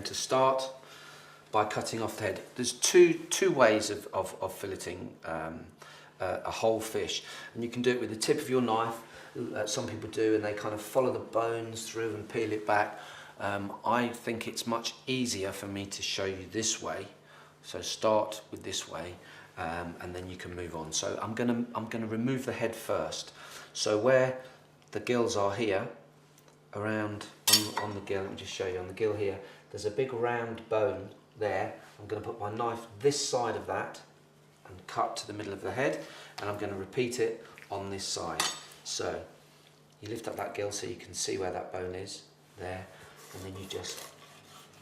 going to start by cutting off the head. There's two ways of filleting a whole fish, and you can do it with the tip of your knife. Some people do, and they kind of follow the bones through and peel it back. I think it's much easier for me to show you this way. So start with this way, and then you can move on. So I'm gonna remove the head first. So where the gills are here, around on the gill, let me just show you on the gill here, there's a big round bone there. I'm going to put my knife this side of that and cut to the middle of the head, and I'm going to repeat it on this side. So you lift up that gill so you can see where that bone is there, and then you just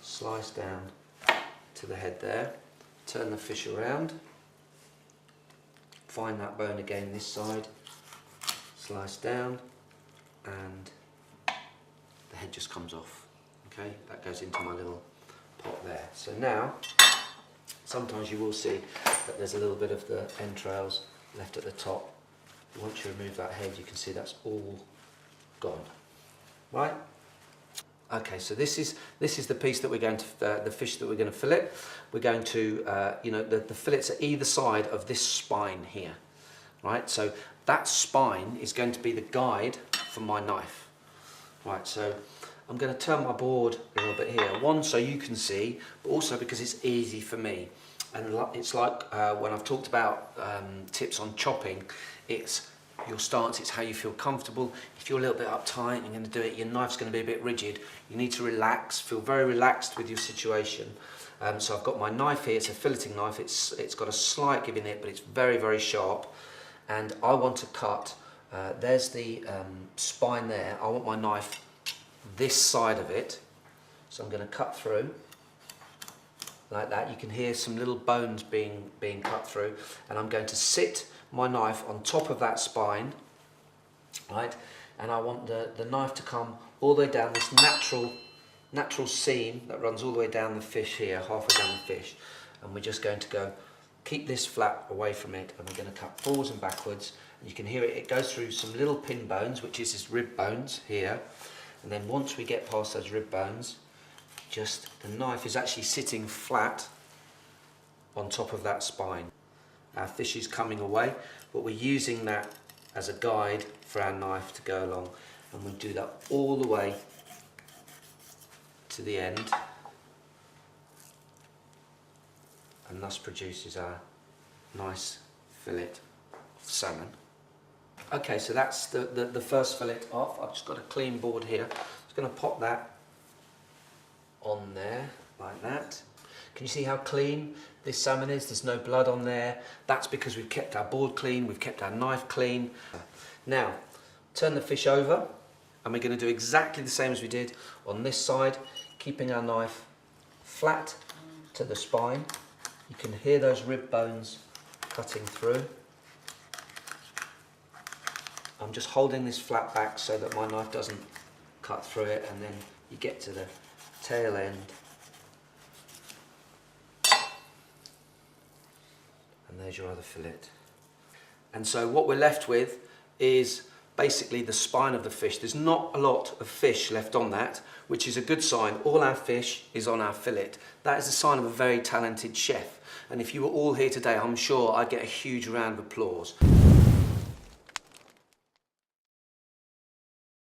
slice down to the head there, turn the fish around, find that bone again this side, slice down, and the head just comes off. Okay, that goes into my little pot there. So now, sometimes you will see that there's a little bit of the entrails left at the top. Once you remove that head, you can see that's all gone. Right? Okay, so this is the piece that we're going to, the fish that we're going to fillet. We're going to, the fillets are either side of this spine here. Right? So that spine is going to be the guide for my knife. Right, so I'm going to turn my board a little bit here. One, so you can see, but also because it's easy for me. And it's like when I've talked about tips on chopping, it's your stance, it's how you feel comfortable. If you're a little bit uptight and you're going to do it, your knife's going to be a bit rigid. You need to relax, feel very relaxed with your situation. So I've got my knife here, it's a filleting knife. It's got a slight give in it, but it's very, very sharp. And I want to cut, there's the spine there. I want my knife this side of it, so I'm going to cut through like that. You can hear some little bones being cut through, and I'm going to sit my knife on top of that spine, right? And I want the knife to come all the way down this natural seam that runs all the way down the fish here, halfway down the fish, and we're just going to go keep this flap away from it, and we're going to cut forwards and backwards. And you can hear it goes through some little pin bones, which is his rib bones here. And then once we get past those rib bones, just the knife is actually sitting flat on top of that spine. Our fish is coming away, but we're using that as a guide for our knife to go along. And we do that all the way to the end, and thus produces our nice fillet of salmon. Okay, so that's the first fillet off. I've just got a clean board here. I'm just going to pop that on there, like that. Can you see how clean this salmon is? There's no blood on there. That's because we've kept our board clean, we've kept our knife clean. Now, turn the fish over, and we're going to do exactly the same as we did on this side, keeping our knife flat to the spine. You can hear those rib bones cutting through. I'm just holding this flat back so that my knife doesn't cut through it, and then you get to the tail end. And there's your other fillet. And so what we're left with is basically the spine of the fish. There's not a lot of fish left on that, which is a good sign. All our fish is on our fillet. That is a sign of a very talented chef. And if you were all here today, I'm sure I'd get a huge round of applause.